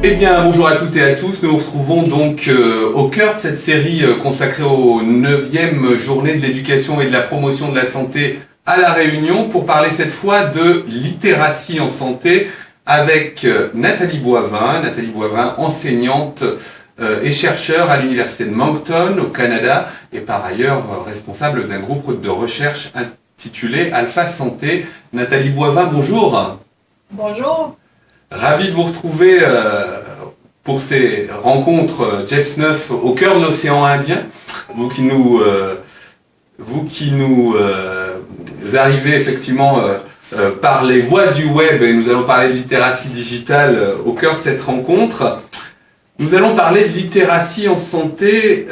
Eh bien, bonjour à toutes et à tous. Nous nous retrouvons donc au cœur de cette série consacrée aux 9e journée de l'éducation et de la promotion de la santé à La Réunion pour parler cette fois de littératie en santé avec Nathalie Boivin. Nathalie Boivin, enseignante et chercheur à l'Université de Moncton au Canada et par ailleurs responsable d'un groupe de recherche intitulé Alpha Santé. Nathalie Boivin, bonjour. Bonjour. Ravi de vous retrouver pour ces rencontres JEPS 9 au cœur de l'océan Indien. Vous qui nous arrivez effectivement par les voies du web, et nous allons parler de littératie digitale au cœur de cette rencontre. Nous allons parler de littératie en santé.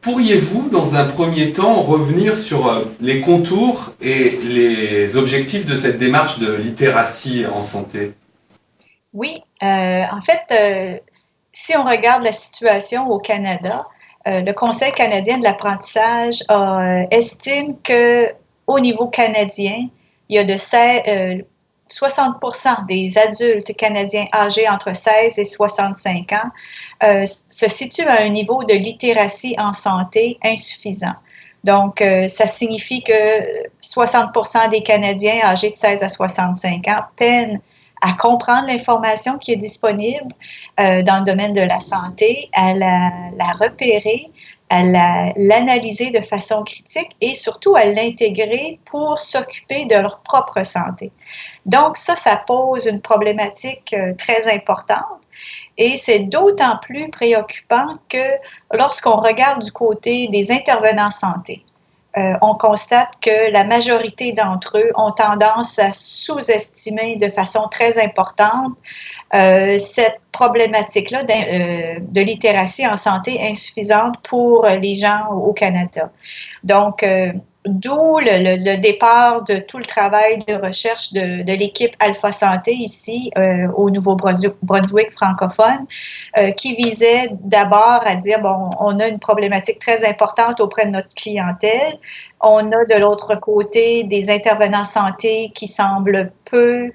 Pourriez-vous, dans un premier temps, revenir sur les contours et les objectifs de cette démarche de littératie en santé ? Oui, en fait, si on regarde la situation au Canada, le Conseil canadien de l'apprentissage estime qu'au niveau canadien, il y a 60% des adultes canadiens âgés entre 16 et 65 ans se situent à un niveau de littératie en santé insuffisant. Donc, ça signifie que 60% des Canadiens âgés de 16 à 65 ans peinent à comprendre l'information qui est disponible dans le domaine de la santé, à la repérer, à l'analyser de façon critique et surtout à l'intégrer pour s'occuper de leur propre santé. Donc ça pose une problématique très importante et c'est d'autant plus préoccupant que lorsqu'on regarde du côté des intervenants santé, on constate que la majorité d'entre eux ont tendance à sous-estimer de façon très importante cette problématique-là de littératie en santé insuffisante pour les gens au Canada. Donc, d'où le départ de tout le travail de recherche de l'équipe Alpha Santé ici au Nouveau-Brunswick francophone, qui visait d'abord à dire, bon, on a une problématique très importante auprès de notre clientèle. On a de l'autre côté des intervenants santé qui semblent peu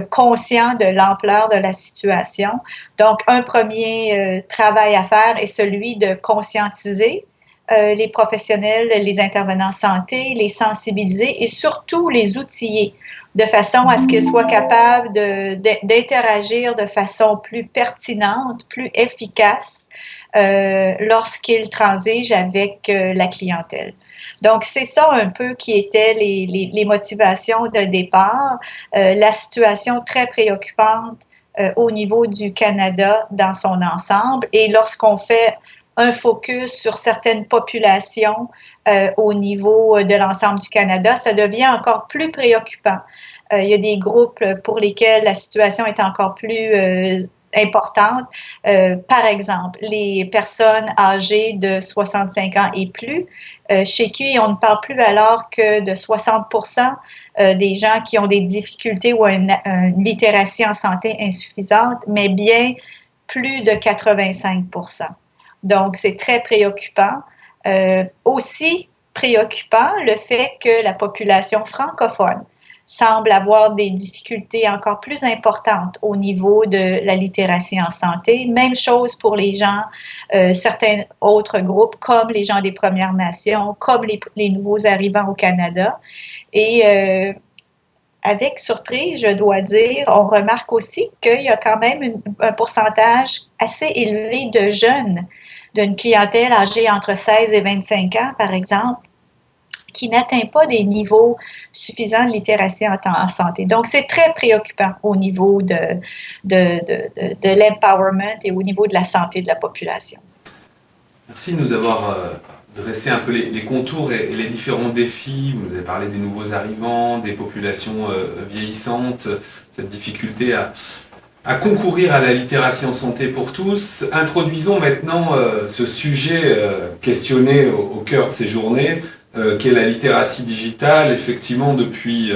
conscients de l'ampleur de la situation. Donc, un premier travail à faire est celui de conscientiser les professionnels, les intervenants santé, les sensibiliser et surtout les outiller de façon à ce qu'ils soient capables d'interagir de façon plus pertinente, plus efficace lorsqu'ils transigent avec la clientèle. Donc, c'est ça un peu qui étaient les motivations de départ, la situation très préoccupante au niveau du Canada dans son ensemble et lorsqu'on fait un focus sur certaines populations au niveau de l'ensemble du Canada, ça devient encore plus préoccupant. Il y a des groupes pour lesquels la situation est encore plus importante. Par exemple, les personnes âgées de 65 ans et plus, chez qui on ne parle plus alors que de 60% des gens qui ont des difficultés ou une littératie en santé insuffisante, mais bien plus de 85%. Donc, c'est très préoccupant. Aussi préoccupant le fait que la population francophone semble avoir des difficultés encore plus importantes au niveau de la littératie en santé. Même chose pour les gens, certains autres groupes, comme les gens des Premières Nations, comme les nouveaux arrivants au Canada. Et avec surprise, je dois dire, on remarque aussi qu'il y a quand même un pourcentage assez élevé de jeunes d'une clientèle âgée entre 16 et 25 ans, par exemple, qui n'atteint pas des niveaux suffisants de littératie en santé. Donc, c'est très préoccupant au niveau de l'empowerment et au niveau de la santé de la population. Merci de nous avoir dressé un peu les contours et les différents défis. Vous nous avez parlé des nouveaux arrivants, des populations vieillissantes, cette difficulté à concourir à la littératie en santé pour tous. Introduisons maintenant ce sujet questionné au cœur de ces journées, qu'est la littératie digitale. Effectivement, depuis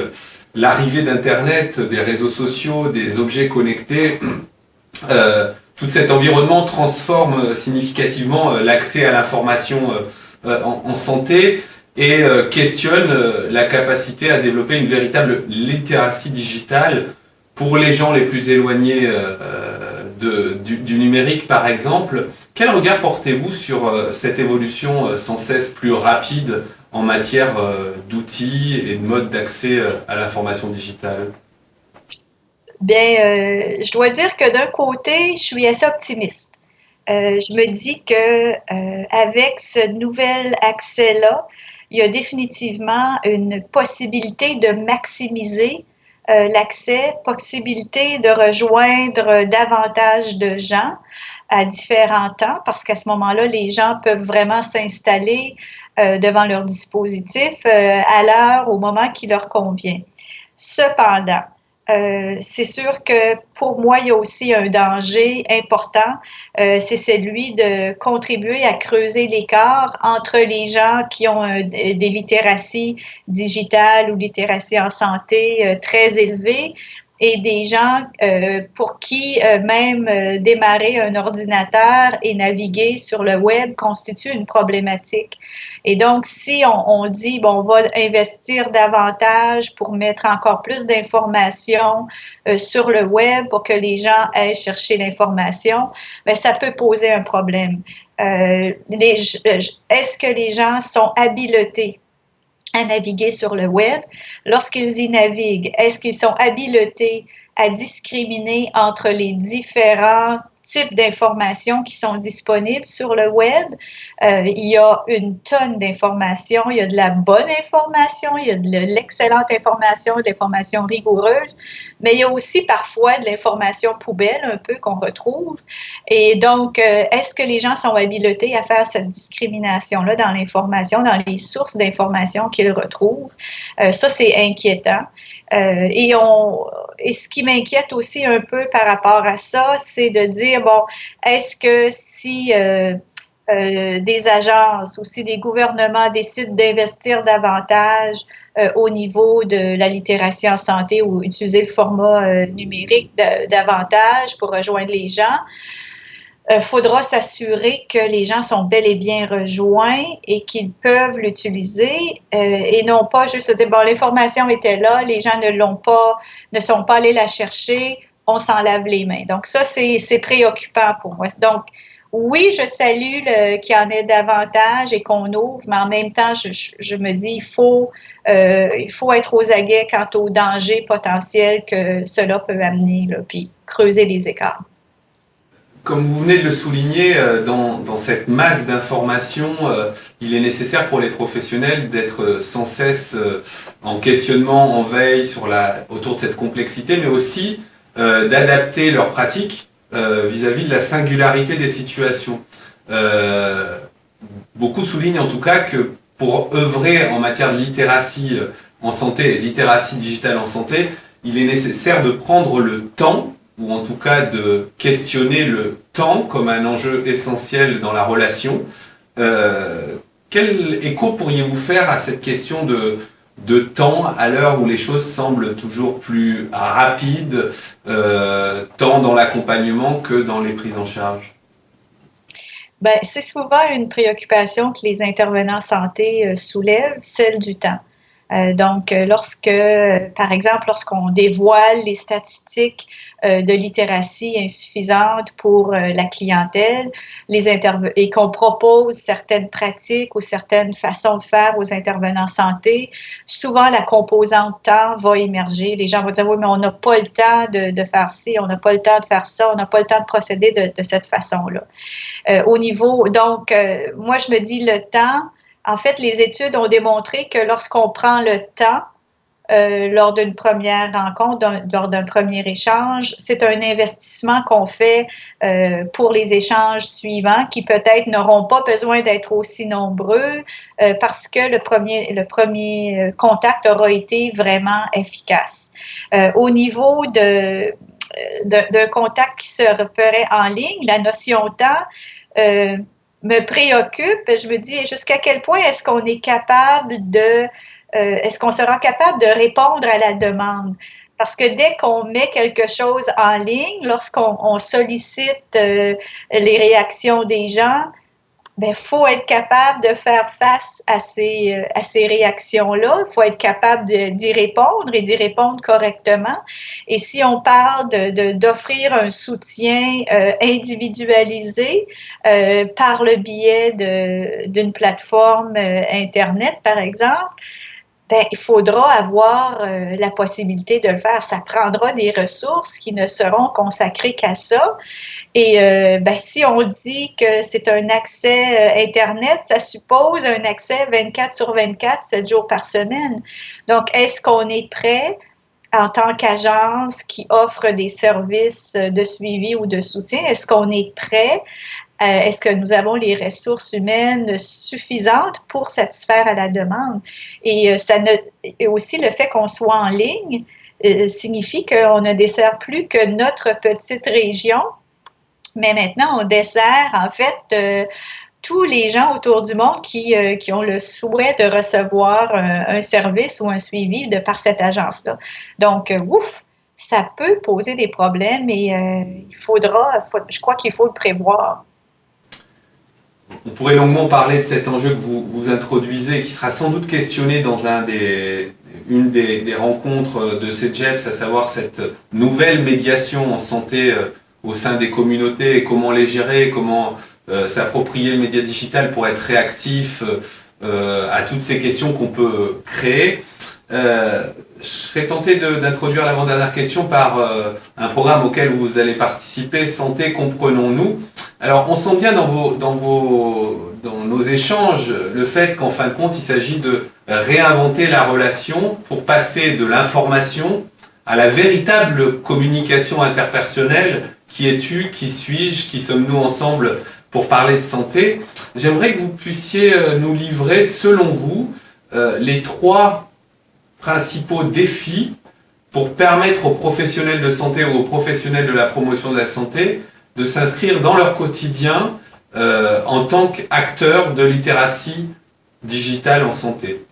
l'arrivée d'Internet, des réseaux sociaux, des objets connectés, tout cet environnement transforme significativement l'accès à l'information en santé et questionne la capacité à développer une véritable littératie digitale pour les gens les plus éloignés du numérique, par exemple. Quel regard portez-vous sur cette évolution sans cesse plus rapide en matière d'outils et de modes d'accès à l'information digitale? Bien, je dois dire que d'un côté, je suis assez optimiste. Je me dis que avec ce nouvel accès-là, il y a définitivement une possibilité de maximiser l'accès, possibilité de rejoindre davantage de gens à différents temps, parce qu'à ce moment-là, les gens peuvent vraiment s'installer devant leur dispositif à l'heure, au moment qui leur convient. Cependant, c'est sûr que pour moi, il y a aussi un danger important, c'est celui de contribuer à creuser l'écart entre les gens qui ont des littératies digitales ou littératie en santé très élevées et des gens pour qui même démarrer un ordinateur et naviguer sur le web constitue une problématique. Et donc, si on dit, bon, on va investir davantage pour mettre encore plus d'informations sur le web pour que les gens aillent chercher l'information, bien, ça peut poser un problème. Est-ce que les gens sont habilités à naviguer sur le web? Lorsqu'ils y naviguent, est-ce qu'ils sont habilités à discriminer entre les différents types d'informations qui sont disponibles sur le web? Il y a une tonne d'informations, il y a de la bonne information, il y a de l'excellente information, de l'information rigoureuse, mais il y a aussi parfois de l'information poubelle un peu qu'on retrouve. Et donc, est-ce que les gens sont habilités à faire cette discrimination-là dans l'information, dans les sources d'information qu'ils retrouvent? Ça, c'est inquiétant. Et ce qui m'inquiète aussi un peu par rapport à ça, c'est de dire, bon, est-ce que si des agences ou si des gouvernements décident d'investir davantage au niveau de la littératie en santé ou utiliser le format numérique davantage pour rejoindre les gens, faudra s'assurer que les gens sont bel et bien rejoints et qu'ils peuvent l'utiliser et non pas juste se dire, bon, l'information était là, les gens ne sont pas allés la chercher, on s'en lave les mains. Donc ça, c'est préoccupant pour moi. Donc, oui, je salue qu'il y en ait davantage et qu'on ouvre, mais en même temps, je me dis, il faut être aux aguets quant au danger potentiel que cela peut amener, là, puis creuser les écarts. Comme vous venez de le souligner, dans cette masse d'informations, il est nécessaire pour les professionnels d'être sans cesse en questionnement, en veille autour de cette complexité, mais aussi d'adapter leurs pratiques vis-à-vis de la singularité des situations. Beaucoup soulignent en tout cas que pour œuvrer en matière de littératie en santé, littératie digitale en santé, il est nécessaire de prendre le temps, ou en tout cas de questionner le temps comme un enjeu essentiel dans la relation. Quel écho pourriez-vous faire à cette question de temps à l'heure où les choses semblent toujours plus rapides, tant dans l'accompagnement que dans les prises en charge? Ben, c'est souvent une préoccupation que les intervenants santé soulèvent, celle du temps. Donc, par exemple, lorsqu'on dévoile les statistiques de littératie insuffisante pour la clientèle, et qu'on propose certaines pratiques ou certaines façons de faire aux intervenants santé, souvent la composante temps va émerger. Les gens vont dire, oui, mais on n'a pas le temps de faire ci, on n'a pas le temps de faire ça, on n'a pas le temps de procéder de cette façon-là. Moi, je me dis le temps. En fait, les études ont démontré que lorsqu'on prend le temps lors d'une première rencontre, lors d'un premier échange, c'est un investissement qu'on fait pour les échanges suivants qui peut-être n'auront pas besoin d'être aussi nombreux parce que le premier contact aura été vraiment efficace. Au niveau d'un contact qui se ferait en ligne, la notion temps me préoccupe. Je me dis jusqu'à quel point est-ce qu'on est capable est-ce qu'on sera capable de répondre à la demande? Parce que dès qu'on met quelque chose en ligne, lorsqu'on sollicite les réactions des gens, ben, faut être capable de faire face à ces réactions-là. Il faut être capable d'y répondre et d'y répondre correctement. Et si on parle d'offrir un soutien individualisé par le biais d'une plateforme Internet, par exemple, ben, il faudra avoir la possibilité de le faire. Ça prendra des ressources qui ne seront consacrées qu'à ça. Et ben, si on dit que c'est un accès Internet, ça suppose un accès 24 sur 24, 7 jours par semaine. Donc, est-ce qu'on est prêt en tant qu'agence qui offre des services de suivi ou de soutien? Est-ce qu'on est prêt? Est-ce que nous avons les ressources humaines suffisantes pour satisfaire à la demande? Et, et aussi le fait qu'on soit en ligne signifie qu'on ne dessert plus que notre petite région, mais maintenant, on dessert en fait tous les gens autour du monde qui ont le souhait de recevoir un service ou un suivi de par cette agence-là. Donc, ouf, ça peut poser des problèmes et je crois qu'il faut le prévoir. On pourrait longuement parler de cet enjeu que vous introduisez, qui sera sans doute questionné dans une des rencontres de CEGEPS, à savoir cette nouvelle médiation en santé au sein des communautés et comment les gérer, comment s'approprier le média digital pour être réactif à toutes ces questions qu'on peut créer. Je serais tenté d'introduire l'avant-dernière question par un programme auquel vous allez participer, Santé, comprenons-nous. Alors, on sent bien dans nos échanges le fait qu'en fin de compte, il s'agit de réinventer la relation pour passer de l'information à la véritable communication interpersonnelle. Qui es-tu? Qui suis-je? Qui sommes-nous ensemble pour parler de santé? J'aimerais que vous puissiez nous livrer, selon vous, les 3 principaux défis pour permettre aux professionnels de santé ou aux professionnels de la promotion de la santé de s'inscrire dans leur quotidien en tant qu'acteurs de littératie digitale en santé.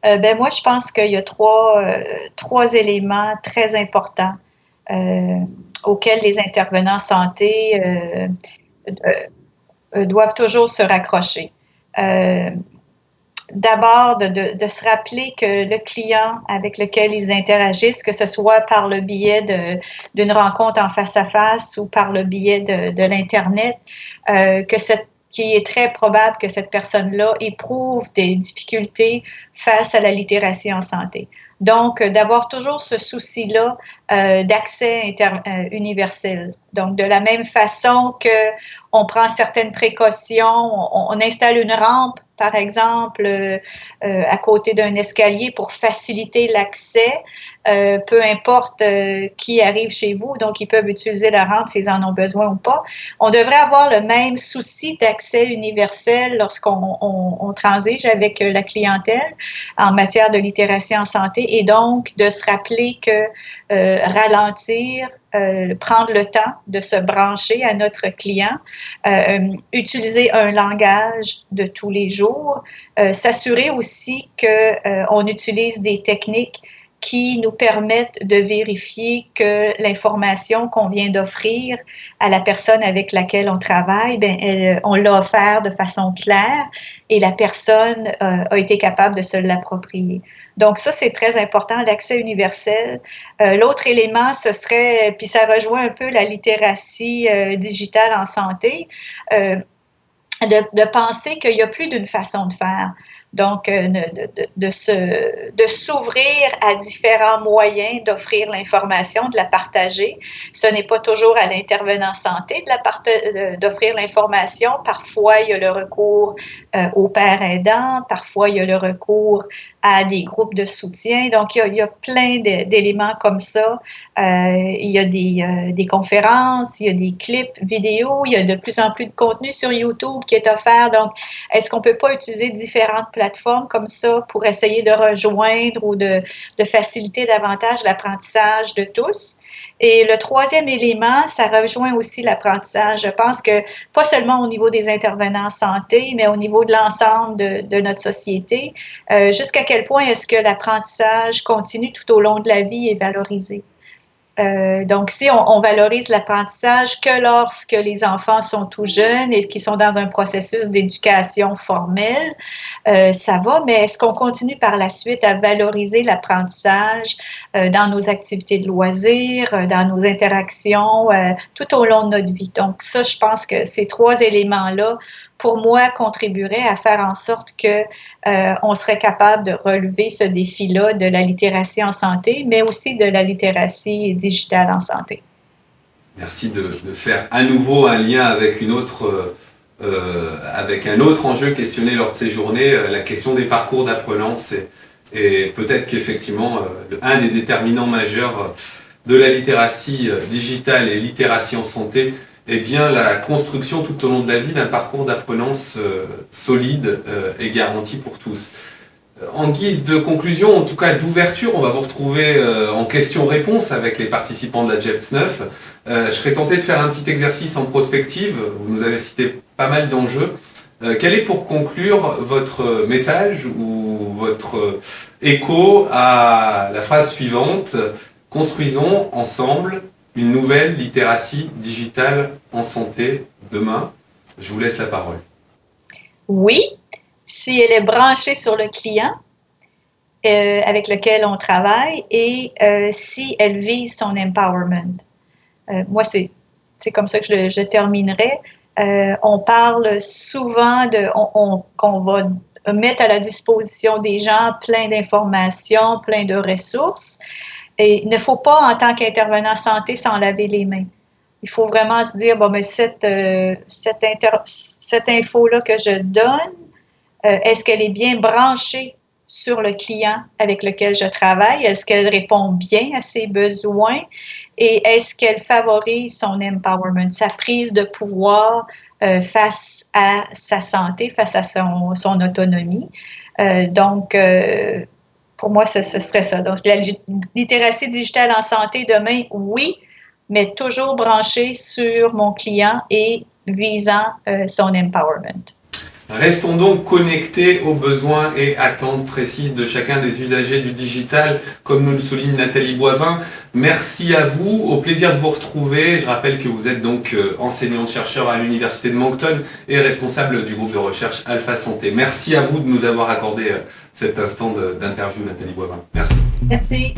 Ben moi, je pense qu'il y a trois éléments très importants auxquels les intervenants santé doivent toujours se raccrocher. D'abord, de se rappeler que le client avec lequel ils interagissent, que ce soit par le biais d'une rencontre en face à face ou par le biais de l'Internet, qu'il est très probable que cette personne-là éprouve des difficultés face à la littératie en santé. Donc, d'avoir toujours ce souci-là d'accès universel. Donc, de la même façon que on prend certaines précautions, on installe une rampe, par exemple, à côté d'un escalier pour faciliter l'accès, peu importe qui arrive chez vous, donc ils peuvent utiliser la rampe s'ils en ont besoin ou pas. On devrait avoir le même souci d'accès universel lorsqu'on transige avec la clientèle en matière de littératie en santé et donc de se rappeler que ralentir, prendre le temps de se brancher à notre client, utiliser un langage de tous les jours, s'assurer aussi qu'on utilise des techniques qui nous permettent de vérifier que l'information qu'on vient d'offrir à la personne avec laquelle on travaille, on l'a offert de façon claire et la personne a été capable de se l'approprier. Donc ça, c'est très important, l'accès universel. L'autre élément, ce serait, puis ça rejoint un peu la littératie digitale en santé, de penser qu'il y a plus d'une façon de faire. Donc, de s'ouvrir à différents moyens d'offrir l'information, de la partager. Ce n'est pas toujours à l'intervenant santé d'offrir l'information. Parfois, il y a le recours aux pairs aidants. Parfois, il y a le recours à des groupes de soutien. Donc, il y a plein d'éléments comme ça. Il y a des conférences, il y a des clips vidéo, il y a de plus en plus de contenu sur YouTube qui est offert. Donc, est-ce qu'on ne peut pas utiliser différentes plateformes comme ça pour essayer de rejoindre ou de faciliter davantage l'apprentissage de tous? Et le troisième élément, ça rejoint aussi l'apprentissage. Je pense que pas seulement au niveau des intervenants santé, mais au niveau de l'ensemble de notre société, jusqu'à quel point est-ce que l'apprentissage continu tout au long de la vie est valorisé? Donc, si on valorise l'apprentissage que lorsque les enfants sont tout jeunes et qui sont dans un processus d'éducation formelle, ça va, mais est-ce qu'on continue par la suite à valoriser l'apprentissage dans nos activités de loisirs, dans nos interactions tout au long de notre vie? Donc, ça, je pense que ces 3 éléments-là, pour moi, contribueraient à faire en sorte que on serait capable de relever ce défi-là de la littératie en santé, mais aussi de la littératie digitale en santé. Merci de faire à nouveau un lien avec avec un autre enjeu questionné lors de ces journées, la question des parcours d'apprenance et peut-être qu'effectivement un des déterminants majeurs de la littératie digitale et littératie en santé est bien la construction tout au long de la vie d'un parcours d'apprenance solide et garanti pour tous. En guise de conclusion, en tout cas d'ouverture, on va vous retrouver en questions-réponses avec les participants de la JEPS 9. Je serais tenté de faire un petit exercice en prospective. Vous nous avez cité pas mal d'enjeux. Quel est pour conclure votre message ou votre écho à la phrase suivante: construisons ensemble une nouvelle littératie digitale en santé demain? Je vous laisse la parole. Oui, si elle est branchée sur le client avec lequel on travaille et si elle vise son empowerment. Moi, c'est comme ça que je terminerai. On parle souvent qu'on va mettre à la disposition des gens plein d'informations, plein de ressources. Et il ne faut pas, en tant qu'intervenant santé, s'en laver les mains. Il faut vraiment se dire, bon, mais cette info-là que je donne, est-ce qu'elle est bien branchée sur le client avec lequel je travaille? Est-ce qu'elle répond bien à ses besoins? Et est-ce qu'elle favorise son empowerment, sa prise de pouvoir face à sa santé, face à son autonomie? Donc, pour moi, ce serait ça. Donc, la littératie digitale en santé demain, oui, mais toujours branchée sur mon client et visant son empowerment. Restons donc connectés aux besoins et attentes précises de chacun des usagers du digital, comme nous le souligne Nathalie Boivin. Merci à vous, au plaisir de vous retrouver. Je rappelle que vous êtes donc enseignante-chercheur à l'Université de Moncton et responsable du groupe de recherche Alpha Santé. Merci à vous de nous avoir accordé cet instant d'interview, Nathalie Boivin. Merci. Merci.